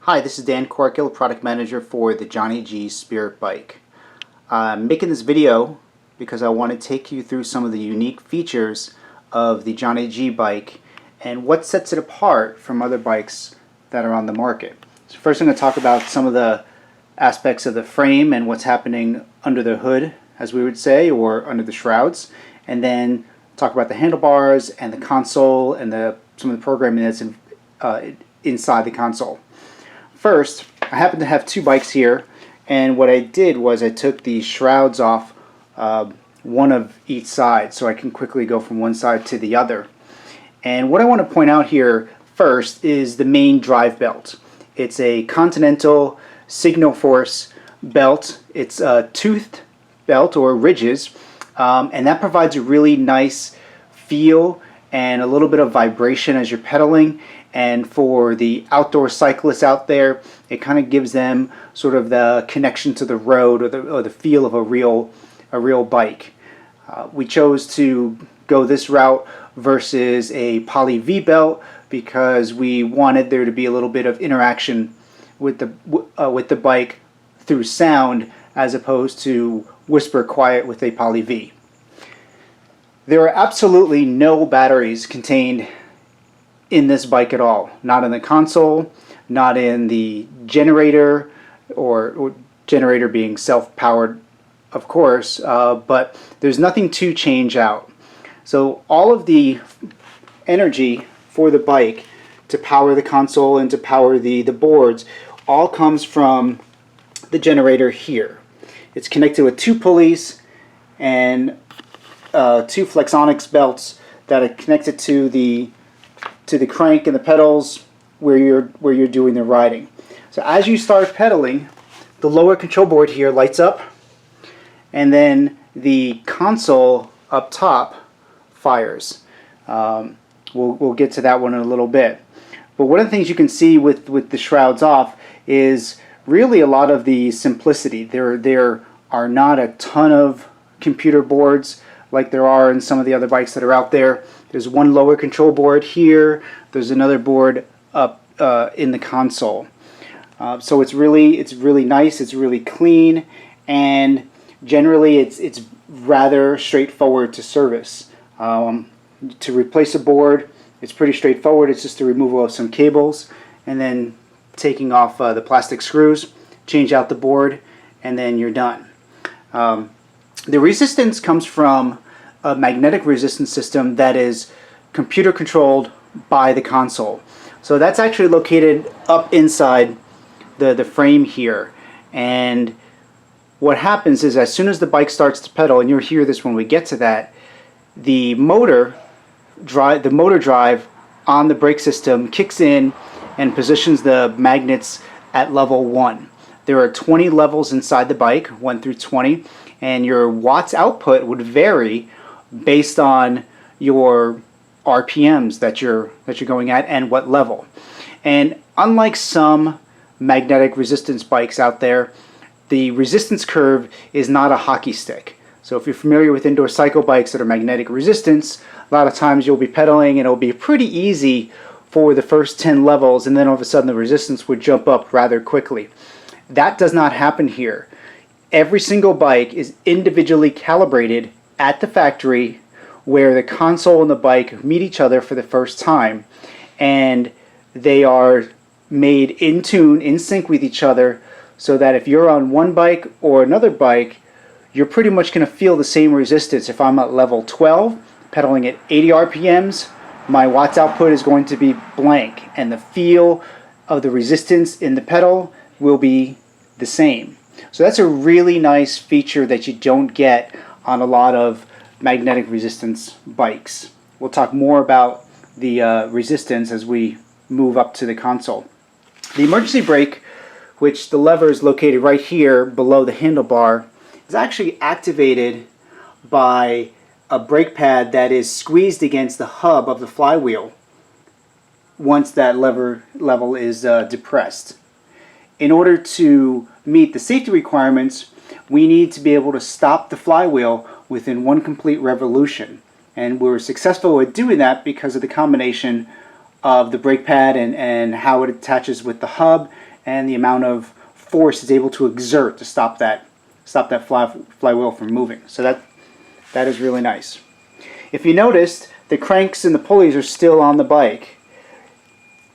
Hi, this is Dan Corkill, Product Manager for the Johnny G Spirit Bike. I'm making this video because I want to take you through some of the unique features of the Johnny G bike and what sets it apart from other bikes that are on the market. So first I'm going to talk about some of the aspects of the frame and what's happening under the hood, as we would say, or under the shrouds, and then talk about the handlebars and the console and some of the programming that's inside the console. First, I happen to have two bikes here, and what I did was I took the shrouds off one of each side so I can quickly go from one side to the other. And what I want to point out here first is the main drive belt. It's a Continental Signal Force belt. It's a toothed belt or ridges, and that provides a really nice feel and a little bit of vibration as you're pedaling. And for the outdoor cyclists out there, it kind of gives them sort of the connection to the road or the feel of a real bike. We chose to go this route versus a poly V belt because we wanted there to be a little bit of interaction with the bike through sound as opposed to whisper quiet with a poly V. There are absolutely no batteries contained in this bike at all. Not in the console, not in the generator, or generator being self-powered, of course, but there's nothing to change out. So all of the energy for the bike to power the console and to power the boards all comes from the generator here. It's connected with two pulleys and two Flexonics belts that are connected to the crank and the pedals where you're doing the riding. So as you start pedaling, the lower control board here lights up, and then the console up top fires. We'll get to that one in a little bit. But one of the things you can see with the shrouds off is really a lot of the simplicity. There are not a ton of computer boards like there are in some of the other bikes that are out there. There's one lower control board here. There's another board up in the console. So it's really nice. It's really clean, and generally it's rather straightforward to service. To replace a board, it's pretty straightforward. It's just the removal of some cables and then taking off the plastic screws, change out the board, and then you're done. The resistance comes from a magnetic resistance system that is computer controlled by the console. So that's actually located up inside the frame here. And what happens is as soon as the bike starts to pedal, and you'll hear this when we get to that, the motor drive on the brake system kicks in and positions the magnets at level 1. There are 20 levels inside the bike, 1 through 20, and your watts output would vary based on your RPMs that you're going at and what level. And unlike some magnetic resistance bikes out there, the resistance curve is not a hockey stick. So if you're familiar with indoor cycle bikes that are magnetic resistance, a lot of times you'll be pedaling and it'll be pretty easy for the first 10 levels, and then all of a sudden the resistance would jump up rather quickly. That does not happen here. Every single bike is individually calibrated at the factory where the console and the bike meet each other for the first time, and they are made in tune, in sync with each other, so that if you're on one bike or another bike, you're pretty much going to feel the same resistance. If I'm at level 12, pedaling at 80 RPMs, my watts output is going to be blank, and the feel of the resistance in the pedal will be the same. So that's a really nice feature that you don't get on a lot of magnetic resistance bikes. We'll talk more about the resistance as we move up to the console. The emergency brake, which the lever is located right here below the handlebar, is actually activated by a brake pad that is squeezed against the hub of the flywheel once that level is depressed. In order to meet the safety requirements, we need to be able to stop the flywheel within one complete revolution. And we're successful at doing that because of the combination of the brake pad and how it attaches with the hub and the amount of force it's able to exert to stop that flywheel from moving. So that is really nice. If you noticed, the cranks and the pulleys are still on the bike.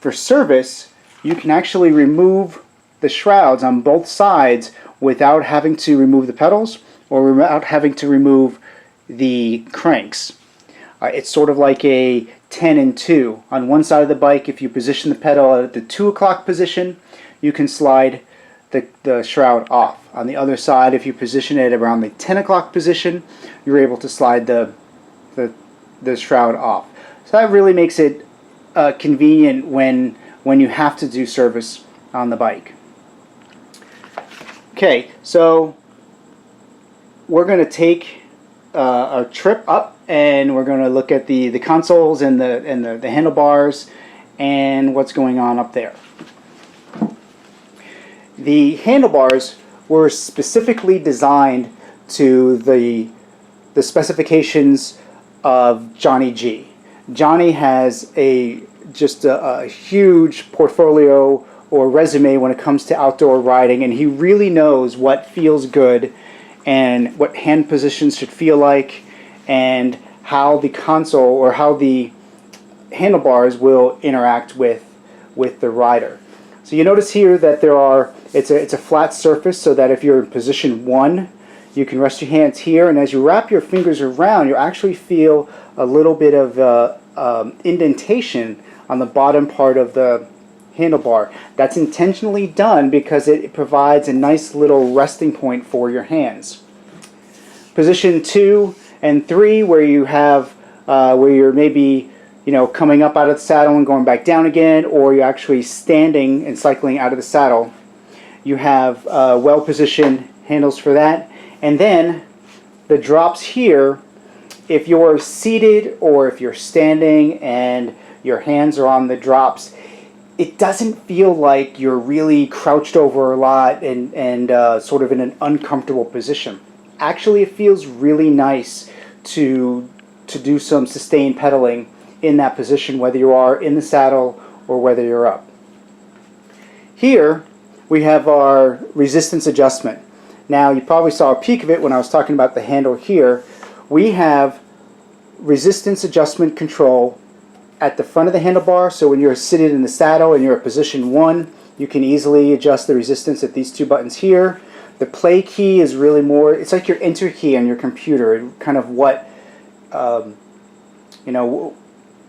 For service, you can actually remove the shrouds on both sides without having to remove the pedals or without having to remove the cranks. It's sort of like a 10 and 2. On one side of the bike, if you position the pedal at the 2 o'clock position, you can slide the shroud off. On the other side, if you position it around the 10 o'clock position, you're able to slide the shroud off. So that really makes it convenient when you have to do service on the bike. Okay, so we're going to take a trip up, and we're going to look at the consoles and the handlebars and what's going on up there. The handlebars were specifically designed to the specifications of Johnny G. Johnny has just a huge portfolio or resume when it comes to outdoor riding, and he really knows what feels good and what hand positions should feel like, and how the console or how the handlebars will interact with the rider. So you notice here that it's a flat surface, so that if you're in position 1, you can rest your hands here, and as you wrap your fingers around, you actually feel a little bit of indentation on the bottom part of the handlebar. That's intentionally done because it provides a nice little resting point for your hands. Position 2 and 3, where you have where you're maybe coming up out of the saddle and going back down again, or you're actually standing and cycling out of the saddle, you have well-positioned handles for that. And then the drops here, if you're seated or if you're standing and your hands are on the drops, it doesn't feel like you're really crouched over a lot and sort of in an uncomfortable position. Actually, it feels really nice to do some sustained pedaling in that position, whether you are in the saddle or whether you're up. Here we have our resistance adjustment. Now, you probably saw a peek of it when I was talking about the handle here. We have resistance adjustment control at the front of the handlebar, so when you're seated in the saddle and you're at position 1, you can easily adjust the resistance at these 2 buttons here. The play key is really more, it's like your enter key on your computer, kind of what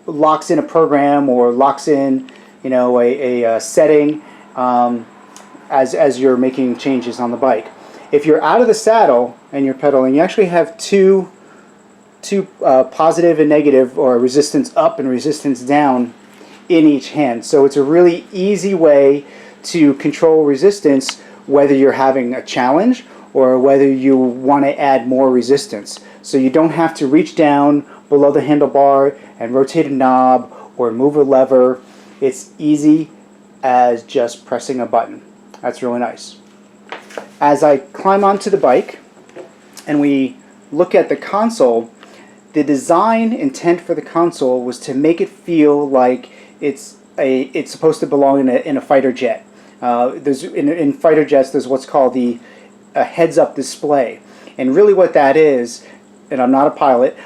locks in a program or locks in a setting as you're making changes on the bike. If you're out of the saddle and you're pedaling, you actually have two positive and negative, or resistance up and resistance down, in each hand. So it's a really easy way to control resistance, whether you're having a challenge or whether you want to add more resistance. So you don't have to reach down below the handlebar and rotate a knob or move a lever. It's easy as just pressing a button. That's really nice. As I climb onto the bike and we look at the console, the design intent for the console was to make it feel like it's supposed to belong in a fighter jet. In fighter jets, there's what's called a heads-up display, and really what that is, and I'm not a pilot,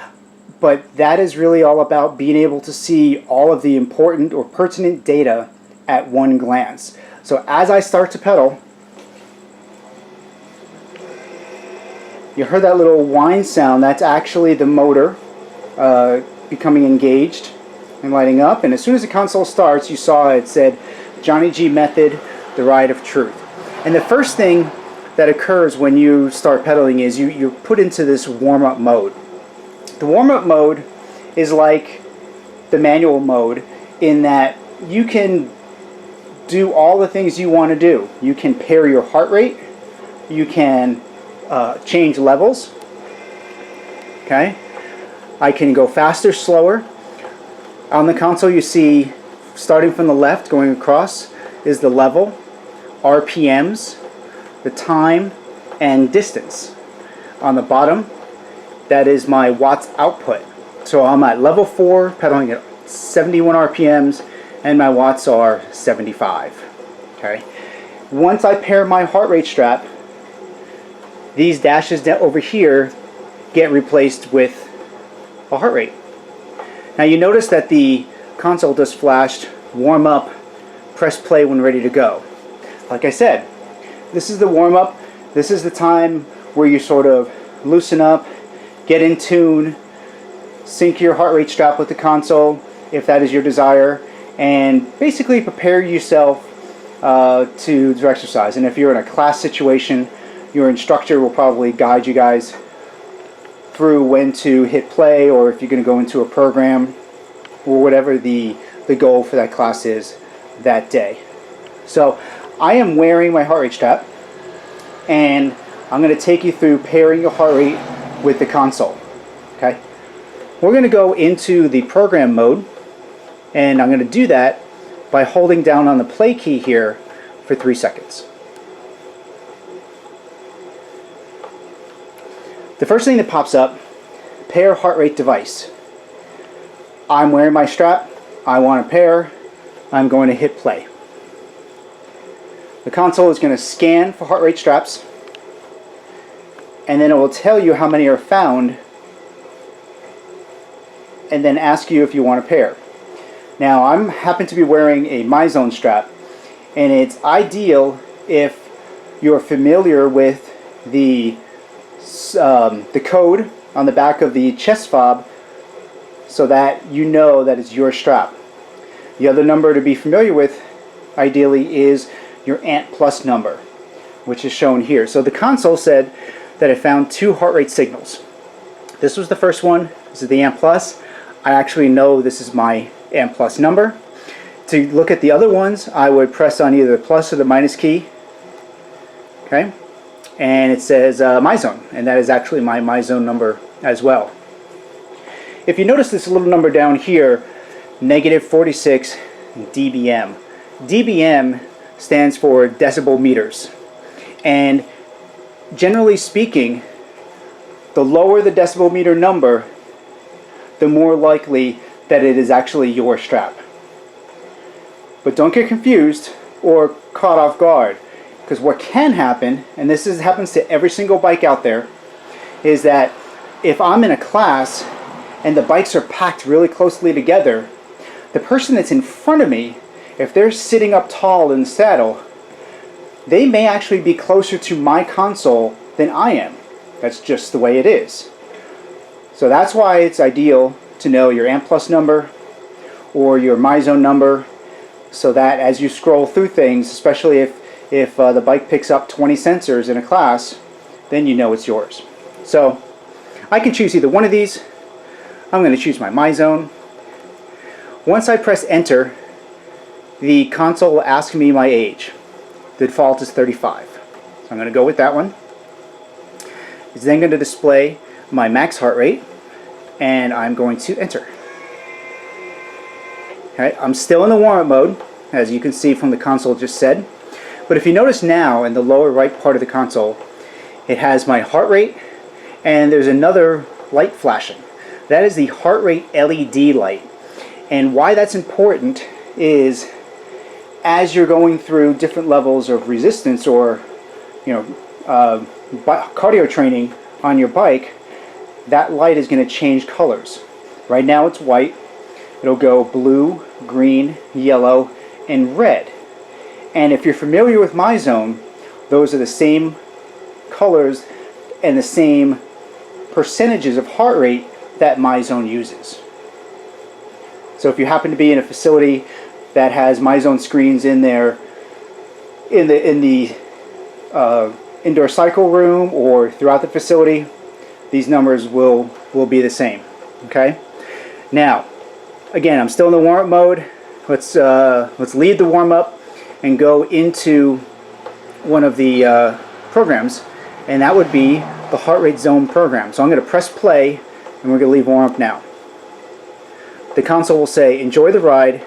but that is really all about being able to see all of the important or pertinent data at one glance. So as I start to pedal, you heard that little whine sound. That's actually the motor becoming engaged and lighting up. And as soon as the console starts, you saw it said Johnny G Method, the Ride of Truth. And the first thing that occurs when you start pedaling is you're put into this warm-up mode. The warm-up mode is like the manual mode in that you can do all the things you want to do. You can pair your heart rate. You can change levels. Okay, I can go faster, slower. On the console, you see, starting from the left, going across, is the level, RPMs, the time, and distance. On the bottom, that is my watts output. So I'm at level 4, pedaling at 71 RPMs, and my watts are 75. Okay, Once I pair my heart rate strap, these dashes down over here get replaced with a heart rate. Now you notice that the console just flashed warm up, press play when ready to go. Like I said, this is the warm up. This is the time where you sort of loosen up, get in tune, sync your heart rate strap with the console if that is your desire, and basically prepare yourself to do exercise. And if you're in a class situation, your instructor will probably guide you guys through when to hit play, or if you're going to go into a program, or whatever the goal for that class is that day. So I am wearing my heart rate strap, and I'm going to take you through pairing your heart rate with the console. Okay, we're going to go into the program mode, and I'm going to do that by holding down on the play key here for 3 seconds. The first thing that pops up, pair heart rate device. I'm wearing my strap, I want to pair, I'm going to hit play. The console is going to scan for heart rate straps, and then it will tell you how many are found, and then ask you if you want to pair. Now I happen to be wearing a MyZone strap, and it's ideal if you're familiar with the code on the back of the chest fob, so that you know that it's your strap. The other number to be familiar with ideally is your ANT plus number, which is shown here. So the console said that it found 2 heart rate signals. This was the first one. This is the ANT plus. I actually know this is my ANT plus number. To look at the other ones, I would press on either the plus or the minus key. Okay, and it says MyZone, and that is actually my MyZone number as well. If you notice this little number down here, -46 dBm. dBm stands for decibel meters, and generally speaking, the lower the decibel meter number, the more likely that it is actually your strap. But don't get confused or caught off guard, because what can happen, and happens to every single bike out there, is that if I'm in a class and the bikes are packed really closely together, the person that's in front of me, if they're sitting up tall in the saddle, they may actually be closer to my console than I am. That's just the way it is. So that's why it's ideal to know your ANT plus number or your MyZone number, so that as you scroll through things, especially if the bike picks up 20 sensors in a class, then you know it's yours. So I can choose either one of these. I'm going to choose my MyZone. Once I press enter, the console will ask me my age. The default is 35. So I'm going to go with that one. It's then going to display my max heart rate, and I'm going to enter. Okay, I'm still in the warm-up mode, as you can see from the console just said. But if you notice now in the lower right part of the console, it has my heart rate, and there's another light flashing. That is the heart rate LED light. And why that's important is, as you're going through different levels of resistance or cardio training on your bike, that light is going to change colors. Right now it's white. It'll go blue, green, yellow, and red. And if you're familiar with MyZone, those are the same colors and the same percentages of heart rate that MyZone uses. So if you happen to be in a facility that has MyZone screens in there, in the indoor cycle room or throughout the facility, these numbers will be the same. Okay. Now, again, I'm still in the warm-up mode. Let's leave the warm-up and go into one of the programs, and that would be the heart rate zone program. So I'm going to press play, and we're going to leave warm-up now. The console will say, enjoy the ride,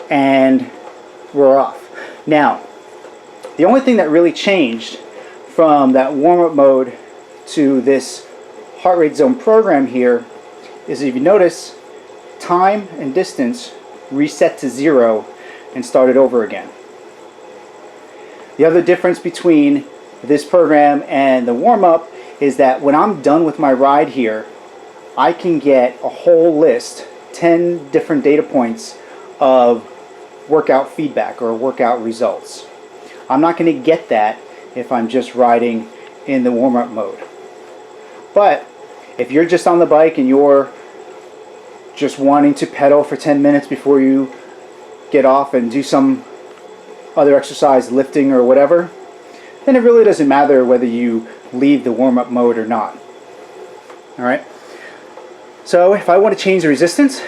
and we're off. Now, the only thing that really changed from that warm-up mode to this heart rate zone program here is, if you notice, time and distance reset to 0 and started over again. The other difference between this program and the warm-up is that when I'm done with my ride here, I can get a whole list, 10 different data points of workout feedback or workout results. I'm not going to get that if I'm just riding in the warm-up mode. But if you're just on the bike and you're just wanting to pedal for 10 minutes before you get off and do some other exercise, lifting or whatever, then it really doesn't matter whether you leave the warm-up mode or not. Alright, so if I want to change the resistance,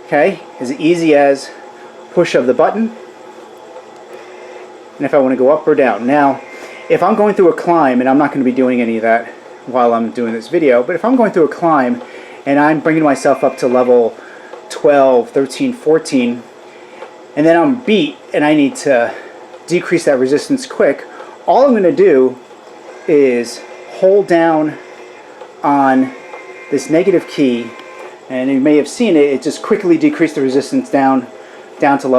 okay, as easy as push of the button, and if I want to go up or down. Now, if I'm going through a climb, and I'm not going to be doing any of that while I'm doing this video, but if I'm going through a climb and I'm bringing myself up to level 12, 13, 14, and then I'm beat and I need to decrease that resistance quick, all I'm going to do is hold down on this negative key, and you may have seen it, it just quickly decreased the resistance down to level